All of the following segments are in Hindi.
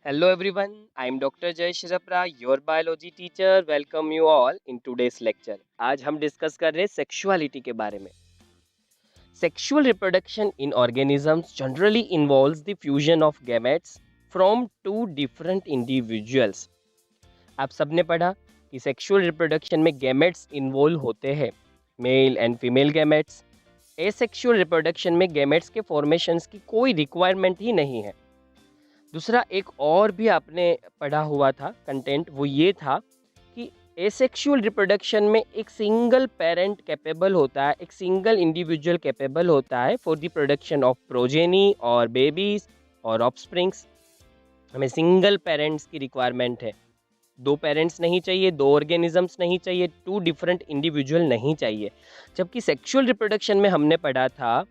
Hello everyone, I am Dr. Jay Shirapra, your biology teacher. Welcome you all in today's lecture. आज हम डिस्कस कर रहे हैं सेक्सुअलिटी के बारे में. Sexual reproduction in organisms generally involves the fusion of gametes from two different individuals. आप सबने पढ़ा कि सेक्सुअल रिप्रोडक्शन में गैमेट्स इन्वॉल्व होते हैं, mail and female gametes. Asexual reproduction में गैमेट्स के फॉर्मेशंस की कोई रिक्वायरमेंट ही नहीं है. दूसरा एक और भी आपने पढ़ा हुआ था कंटेंट, वो ये था कि एसेक्सुअल रिप्रोडक्शन में एक सिंगल पेरेंट कैपेबल होता है, एक सिंगल इंडिविजुअल कैपेबल होता है for the production of progeny और बेबीज और ऑफस्प्रिंग्स. हमें सिंगल पेरेंट्स की रिक्वायरमेंट है. दो पेरेंट्स नहीं चाहिए, दो ऑर्गेनिजम्स नहीं चाहिए, टू डिफरेंट इंडिविजुअल नहीं चाहिए. जबकि सेक्सुअल रिप्रोडक्शन में हमने पढ़ा था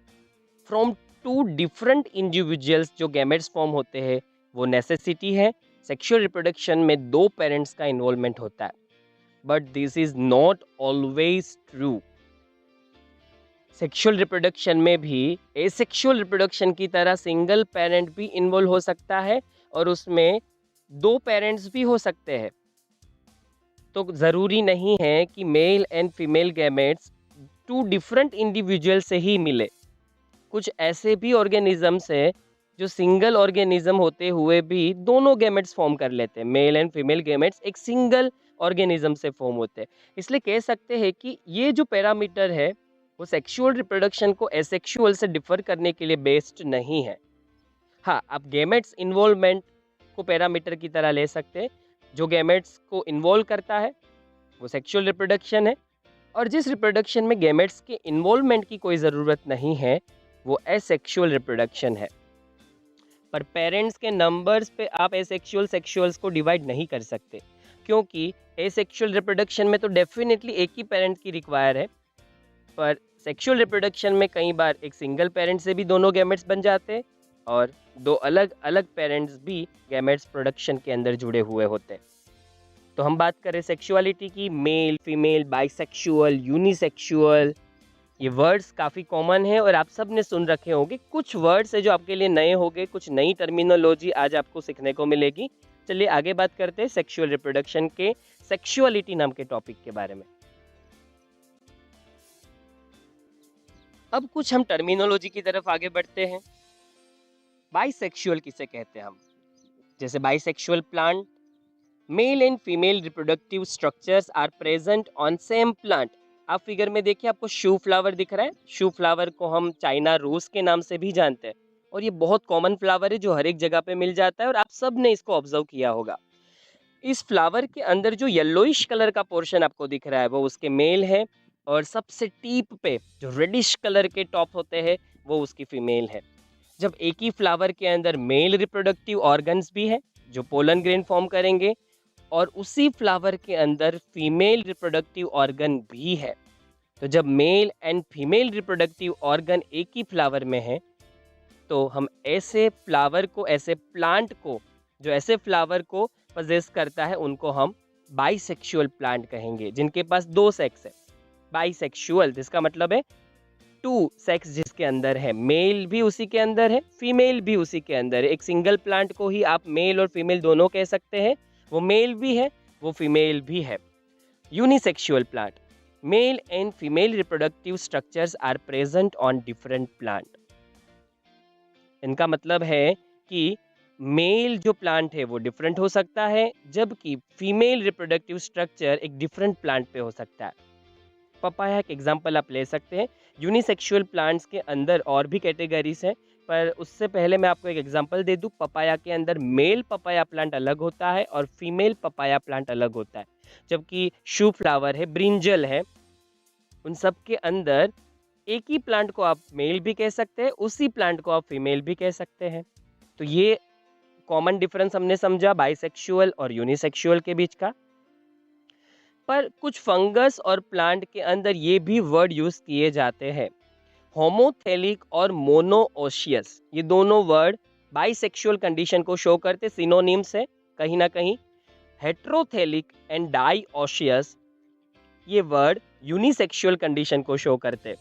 फ्रॉम टू डिफरेंट इंडिविजुअल्स जो गैमेट्स फॉर्म होते हैं वो नेसेसिटी है. सेक्सुअल रिप्रोडक्शन में दो पेरेंट्स का इन्वॉल्वमेंट होता है, but this is not always true. Sexual reproduction में भी एसेक्सुअल रिप्रोडक्शन की तरह सिंगल पेरेंट भी इन्वॉल्व हो सकता है और उसमें दो पेरेंट्स भी हो सकते हैं. तो ज़रूरी नहीं है कि male and female gametes two different individual से ही मिले. कुछ ऐसे भी ऑर्गेनिजम्स है जो सिंगल ऑर्गेनिज्म होते हुए भी दोनों गैमेट्स फॉर्म कर लेते हैं. मेल एंड फीमेल गैमेट्स एक सिंगल ऑर्गेनिज्म से फॉर्म होते हैं. इसलिए कह सकते हैं कि ये जो पैरामीटर है वो सेक्सुअल रिप्रोडक्शन को एसेक्सुअल से डिफर करने के लिए बेस्ड नहीं है. हाँ, आप गैमेट्स इन्वॉल्वमेंट को पैरामीटर की तरह ले सकते हैं. जो गैमेट्स को इन्वॉल्व करता है वो सेक्सुअल रिप्रोडक्शन है, और जिस रिप्रोडक्शन में गैमेट्स के इन्वॉल्वमेंट की कोई ज़रूरत नहीं है वो एसेक्सुअल रिप्रोडक्शन है. पर पेरेंट्स के नंबर्स पे आप एसेक्सुअल सेक्सुअल्स को डिवाइड नहीं कर सकते, क्योंकि एसेक्सुअल रिप्रोडक्शन में तो डेफिनेटली एक ही पेरेंट की रिक्वायर है, पर सेक्सुअल रिप्रोडक्शन में कई बार एक सिंगल पेरेंट से भी दोनों गैमेट्स बन जाते हैं और दो अलग अलग पेरेंट्स भी गैमेट्स प्रोडक्शन के अंदर जुड़े हुए होते हैं. तो हम बात करें सेक्सुअलिटी की, मेल, फीमेल, बाइसेक्सुअल, यूनिसेक्सुअल. ये वर्ड्स काफ़ी कॉमन है और आप सब ने सुन रखे होंगे. कुछ वर्ड्स है जो आपके लिए नए होंगे, कुछ नई टर्मिनोलॉजी आज आपको सीखने को मिलेगी. चलिए आगे बात करते हैं सेक्सुअल रिप्रोडक्शन के सेक्सुअलिटी नाम के टॉपिक के बारे में. अब कुछ हम टर्मिनोलॉजी की तरफ आगे बढ़ते हैं. बाइसेक्सुअल किसे कहते हैं हम? जैसे bisexual plant, male and female reproductive structures are present on same plant. आप फिगर में देखिए, आपको शू फ्लावर दिख रहा है. शू फ्लावर को हम चाइना रोज के नाम से भी जानते हैं और ये बहुत कॉमन फ्लावर है जो हर एक जगह पे मिल जाता है और आप सब ने इसको ऑब्जर्व किया होगा. इस फ्लावर के अंदर जो येलोइश कलर का पोर्शन आपको दिख रहा है वो उसके मेल है, और सबसे टीप पे जो रेडिश कलर के टॉप होते हैं वो उसकी फीमेल है. जब एक ही फ्लावर के अंदर मेल रिप्रोडक्टिव ऑर्गन्स भी है जो पोलन ग्रेन फॉर्म करेंगे और उसी फ्लावर के अंदर फीमेल रिप्रोडक्टिव ऑर्गन भी है, तो जब mail and female reproductive organ एक ही फ्लावर में है तो हम ऐसे फ्लावर को, ऐसे प्लांट को जो ऐसे फ्लावर को पजेस करता है उनको हम बाइसेक्सुअल प्लांट कहेंगे, जिनके पास दो सेक्स है. बाइसेक्सुअल जिसका मतलब है टू सेक्स जिसके अंदर है, मेल भी उसी के अंदर है, फीमेल भी उसी के अंदर है. एक सिंगल प्लांट को ही आप मेल और फीमेल दोनों कह सकते हैं. वो मेल भी है, वो फीमेल भी है. Unisexual plant, male and female reproductive structures are present on different plant. इनका मतलब है कि मेल जो प्लांट है वो डिफरेंट हो सकता है, जबकि फीमेल रिप्रोडक्टिव स्ट्रक्चर एक डिफरेंट प्लांट पे हो सकता है. पपाया एक एग्जांपल आप ले सकते हैं. यूनिसेक्सुअल प्लांट्स के अंदर और भी कैटेगरीज हैं, पर उससे पहले मैं आपको एक एग्जांपल दे दूं. पपाया के अंदर मेल पपाया प्लांट अलग होता है और फीमेल पपाया प्लांट अलग होता है. जबकि शू फ्लावर है, ब्रिंजल है, उन सब के अंदर एक ही प्लांट को आप मेल भी कह सकते हैं, उसी प्लांट को आप फीमेल भी कह सकते हैं. तो ये कॉमन डिफरेंस हमने समझा बाइसेक्सुअल और यूनिसेक्सुअल के बीच का. पर कुछ फंगस और प्लांट के अंदर ये भी वर्ड यूज किए जाते हैं, होमोथेलिक और मोनोओशियस. ये दोनों वर्ड बाइसेक्सुअल कंडीशन को शो करते, सिनोनिम्स है कहीं ना कहीं. हेट्रोथेलिक एंड डाइओशियस ये वर्ड यूनिसेक्सुअल कंडीशन को शो करते.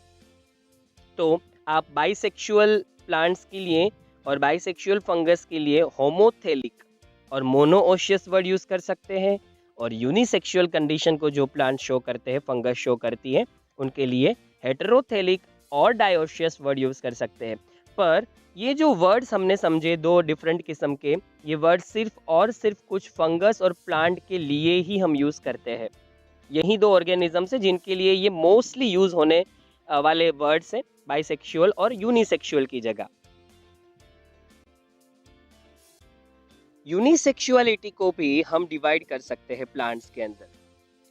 तो आप बाइसेक्सुअल प्लांट्स के लिए और बाइसेक्सुअल फंगस के लिए होमोथेलिक और मोनोओशियस वर्ड यूज कर सकते हैं, और यूनिसेक्सुअल कंडीशन को जो प्लांट शो करते हैं, फंगस शो करती है, उनके लिए हेटेरोथेलिक और डायोशियस वर्ड यूज कर सकते हैं। पर ये जो वर्ड्स हमने समझे दो डिफरेंट किस्म के, ये वर्ड सिर्फ और सिर्फ कुछ फंगस और प्लांट के लिए ही हम यूज करते हैं। यही दो ऑर्गेनिजम्स है जिनके लिए ये मोस्टली यूज होने वाले वर्ड्स हैं, बाइसेक्सुअल और यूनिसेक्सुअल की जगह। यूनिसेक्सुअलिटी को भी हम डिवाइड कर सकते हैं प्लांट्स के अंदर।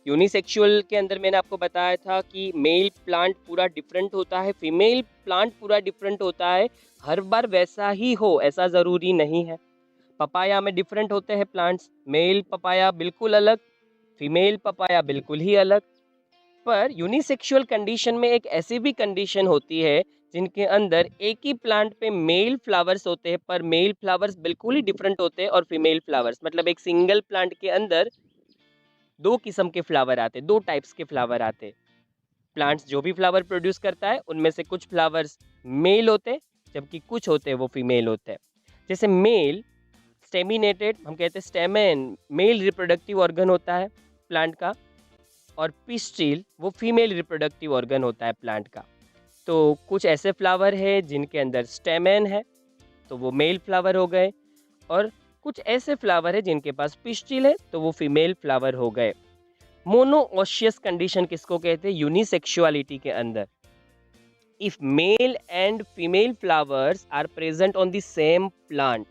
यूनिसेक्सुअल के अंदर मैंने आपको बताया था कि मेल प्लांट पूरा डिफरेंट होता है, फीमेल प्लांट पूरा डिफरेंट होता है। हर बार वैसा ही हो ऐसा ज़रूरी नहीं है। पपाया में डिफरेंट होते हैं प्लांट्स, मेल पपाया बिल्कुल अलग, फीमेल पपाया बिल्कुल ही अलग। पर यूनिसेक्सुअल कंडीशन में एक ऐसी भी कंडीशन होती है जिनके अंदर एक ही प्लांट पे मेल फ्लावर्स होते हैं, पर मेल फ्लावर्स बिल्कुल ही डिफरेंट होते हैं, और फीमेल फ्लावर्स, मतलब एक सिंगल प्लांट के अंदर दो किस्म के फ्लावर आते, दो टाइप्स के फ्लावर आते। प्लांट्स जो भी फ्लावर प्रोड्यूस करता है उनमें से कुछ फ्लावर्स मेल होते, जबकि कुछ होते हैं वो फीमेल होते हैं। जैसे मेल स्टेमिनेटेड, हम कहते हैं स्टेमेन, मेल रिप्रोडक्टिव ऑर्गन होता है प्लांट का, और पिस्टिल वो फीमेल रिप्रोडक्टिव ऑर्गन होता है प्लांट का। तो कुछ ऐसे फ्लावर है जिनके अंदर स्टेमेन है, तो वो मेल फ्लावर हो गए, और कुछ ऐसे फ्लावर है जिनके पास पिस्टिल है, तो वो फीमेल फ्लावर हो गए। मोनोओशियस कंडीशन किसको कहते हैं? यूनिसेक्सुअलिटी के अंदर। If male and female flowers are present on the same plant,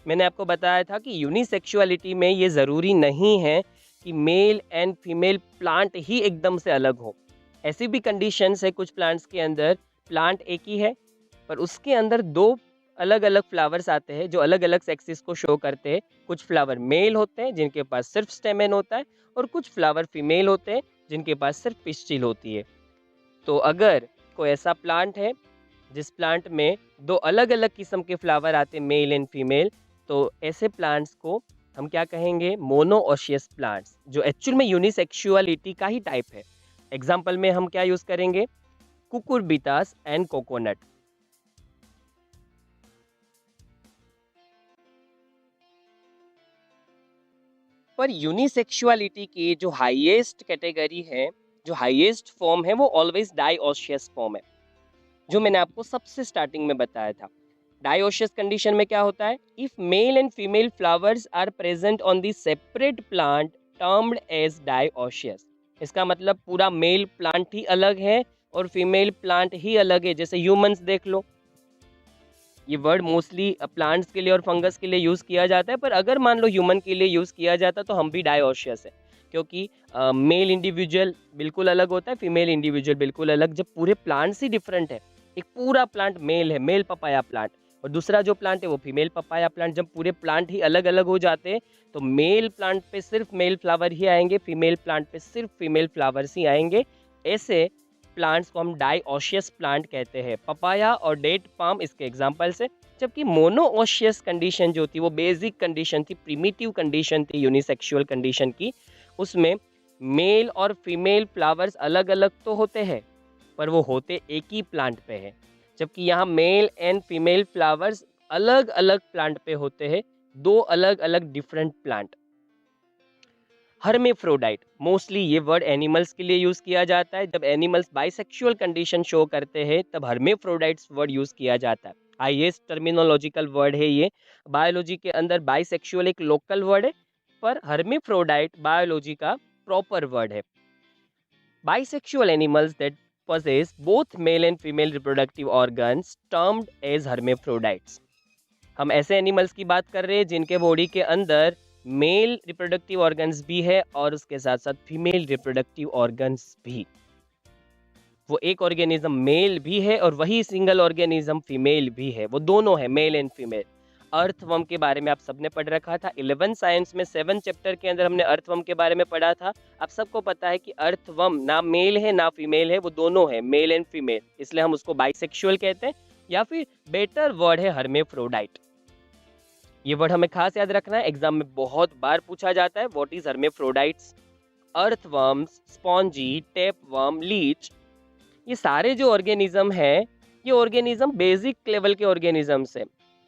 मैंने आपको बताया था कि यूनिसेक्सुअलिटी में ये ज़रूरी नहीं है कि मेल एंड फीमेल प्लांट ही एकदम से अलग हो। ऐसी भी कंडीशंस है कुछ प्लांट्स के अंदर, प्लांट एक ही है पर उसके अंदर दो अलग अलग फ्लावर्स आते हैं जो अलग अलग सेक्सेस को शो करते हैं। कुछ फ्लावर मेल होते हैं जिनके पास सिर्फ स्टेमेन होता है, और कुछ फ्लावर फीमेल होते हैं जिनके पास सिर्फ पिस्टिल होती है। तो अगर कोई ऐसा प्लांट है जिस प्लांट में दो अलग अलग किस्म के फ्लावर आते हैं, मेल एंड फीमेल, तो ऐसे प्लांट्स को हम क्या कहेंगे? मोनोओशियस प्लांट्स, जो एक्चुअल में यूनिसेक्सुअलिटी का ही टाइप है। एग्जाम्पल में हम क्या यूज करेंगे? कुकुरबिटास एंड कोकोनट। पर यूनिसेक्सुअलिटी की जो हाईएस्ट कैटेगरी है, जो हाईएस्ट फॉर्म है, वो ऑलवेज डाइओशियस फॉर्म है, जो मैंने आपको सबसे स्टार्टिंग में बताया था। डाइओशियस कंडीशन में क्या होता है? If male and female flowers are present on the separate plant termed as dioecious. इसका मतलब पूरा मेल प्लांट ही अलग है और फीमेल प्लांट ही अलग है। जैसे ह्यूमंस देख लो, ये वर्ड मोस्टली प्लांट्स के लिए और फंगस के लिए यूज़ किया जाता है, पर अगर मान लो ह्यूमन के लिए यूज़ किया जाता तो हम भी डाइओशियस है, क्योंकि मेल इंडिविजुअल बिल्कुल अलग होता है, फीमेल इंडिविजुअल बिल्कुल अलग। जब पूरे प्लांट्स ही डिफरेंट है, एक पूरा प्लांट मेल है, मेल पपाया प्लांट, और दूसरा जो प्लांट है वो फीमेल पपाया प्लांट, जब पूरे प्लांट ही अलग अलग हो जाते हैं तो मेल प्लांट पे सिर्फ मेल फ्लावर ही आएंगे, फीमेल प्लांट पे सिर्फ फीमेल फ्लावर्स ही आएंगे। ऐसे प्लांट्स को हम डाइओशियस प्लांट कहते हैं। पपाया और डेट पाम इसके एग्जाम्पल्स है। जबकि मोनोओशियस कंडीशन जो थी वो बेसिक कंडीशन थी, प्रिमिटिव कंडीशन थी यूनिसेक्सुअल कंडीशन की। उसमें मेल और फीमेल फ्लावर्स अलग अलग तो होते हैं पर वो होते एक ही प्लांट पे है, जबकि यहाँ मेल एंड फीमेल फ्लावर्स अलग अलग प्लांट पे होते हैं, दो अलग अलग डिफरेंट प्लांट। हर्मेफ्रोडाइट, मोस्टली ये वर्ड एनिमल्स के लिए यूज किया जाता है। जब एनिमल्स बाइसेक्सुअल कंडीशन शो करते हैं तब हर्मेफ्रोडाइट्स वर्ड यूज किया जाता है। हाईएस्ट टर्मिनोलॉजिकल वर्ड है ये। बायोलॉजी के अंदर बाइसेक्सुअल एक लोकल वर्ड है, पर हर्मेफ्रोडाइट बायोलॉजी का प्रॉपर वर्ड है। Bisexual animals that possess both male and female reproductive organs termed as hermaphrodites। हम ऐसे एनिमल्स की बात कर रहे हैं जिनके बॉडी के अंदर मेल रिप्रोडक्टिव ऑर्गन्स भी है और उसके साथ साथ फीमेल रिप्रोडक्टिव ऑर्गन्स भी। वो एक ऑर्गेनिज्म मेल भी है और वही सिंगल ऑर्गेनिज्म फीमेल भी है, वो दोनों है, मेल एंड फीमेल। अर्थवर्म के बारे में आप सबने पढ़ रखा था 11 साइंस में, 7 चैप्टर के अंदर हमने अर्थवर्म के बारे में पढ़ा था। आप सबको पता है कि अर्थवर्म ना मेल है ना फीमेल है, वो दोनों है, मेल एंड फीमेल, इसलिए हम उसको बाइसेक्सुअल कहते हैं, या फिर बेटर वर्ड है हर्मेफ्रोडाइट। ये वर्ड हमें खास याद रखना है, एग्जाम में बहुत बार पूछा जाता है, what is hermaphrodites. Earthworms, spongy, tapeworm, leech, ये सारे जो ऑर्गेनिज्म है, ये ऑर्गेनिज्म बेसिक लेवल के ऑर्गेनिजम्स है।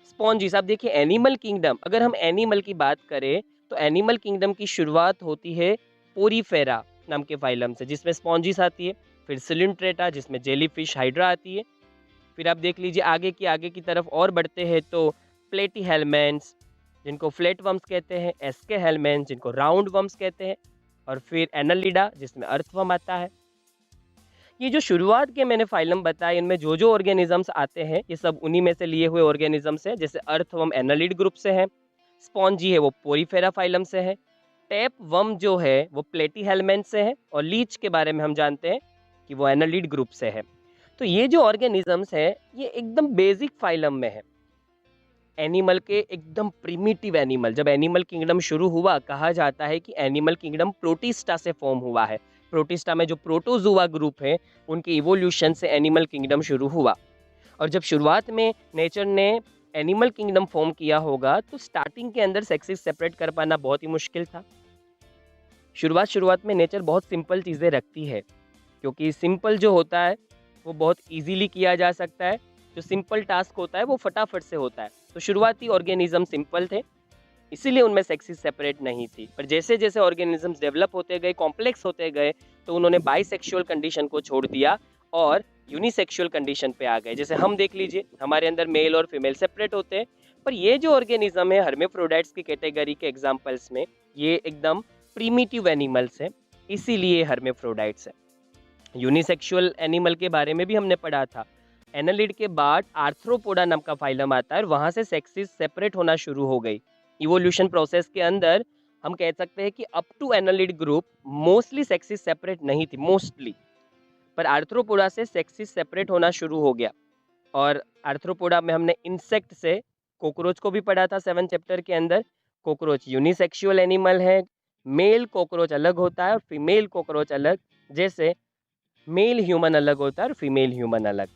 स्पॉन्जीज, आप देखिए एनिमल किंगडम, अगर हम एनिमल की बात करें तो एनिमल किंगडम की शुरुआत होती है पोरीफेरा नाम के फाइलम से, जिसमें स्पॉन्जीज आती है, फिर सिलिंट्रेटा जिसमें जेलीफिश हाइड्रा आती है, फिर आप देख लीजिए आगे की तरफ और बढ़ते हैं तो प्लेटी हेलमेंट्स जिनको फ्लैट वर्म्स कहते हैं, एस्के हेलमेंट्स जिनको राउंड वर्म्स कहते हैं, और फिर एनालिडा जिसमें अर्थवर्म आता है। ये जो शुरुआत के मैंने फाइलम बताए, इनमें जो जो ऑर्गेनिजम्स आते हैं ये सब उन्हीं में से लिए हुए ऑर्गेनिजम्स हैं। जैसे अर्थवर्म एनालिड ग्रुप से है, स्पॉन्जी है वो पोरीफेरा फाइलम से है, टैप वर्म जो है वो प्लेटी हेलमेंट से है, और लीच के बारे में हम जानते हैं कि वो एनालिड ग्रुप से है। तो ये जो ऑर्गेनिजम्स है ये एकदम बेसिक फाइलम में है, एनिमल के एकदम प्रिमिटिव एनिमल। जब एनिमल किंगडम शुरू हुआ कहा जाता है कि एनिमल किंगडम प्रोटिस्टा से फॉर्म हुआ है। प्रोटिस्टा में जो प्रोटोजुआ ग्रुप है उनके इवोल्यूशन से एनिमल किंगडम शुरू हुआ। और जब शुरुआत में नेचर ने एनिमल किंगडम फॉर्म किया होगा तो स्टार्टिंग के अंदर सेक्सेस सेपरेट कर पाना बहुत ही मुश्किल था। शुरुआत में नेचर बहुत सिंपल चीज़ें रखती है, क्योंकि सिंपल जो होता है वो बहुत इजीली किया जा सकता है, जो सिंपल टास्क होता है वो फटाफट से होता है। तो शुरुआती ऑर्गेनिज्म सिंपल थे, इसीलिए उनमें सेक्सेस सेपरेट नहीं थी। पर जैसे जैसे ऑर्गेनिजम्स डेवलप होते गए, कॉम्प्लेक्स होते गए, तो उन्होंने बाइसेक्सुअल कंडीशन को छोड़ दिया और यूनिसेक्सुअल कंडीशन पे आ गए। जैसे हम देख लीजिए हमारे अंदर मेल और फीमेल सेपरेट होते हैं, पर ये जो ऑर्गेनिज्म है हर्मेफ्रोडाइट्स की कैटेगरी के एग्जाम्पल्स में ये एकदम प्रीमिटिव एनिमल्स है, इसीलिए हर्मेफ्रोडाइट्स है। यूनिसेक्सुअल एनिमल के बारे में भी हमने पढ़ा था। एनालिड के बाद आर्थ्रोपोडा नाम का फाइलम आता है और वहाँ से सेक्सेस सेपरेट होना शुरू हो गई। इवोल्यूशन प्रोसेस के अंदर हम कह सकते हैं कि up to annelid group mostly sexes separate नहीं थी, मोस्टली, पर आर्थ्रोपोडा से सेक्सेस सेपरेट होना शुरू हो गया। और आर्थ्रोपोडा में हमने इंसेक्ट से कॉकरोच को भी पढ़ा था 7 चैप्टर के अंदर। कॉकरोच यूनिसेक्सुअल एनिमल है, मेल कॉकरोच अलग होता है और फीमेल कॉकरोच अलग, जैसे मेल ह्यूमन अलग होता है और फीमेल ह्यूमन अलग।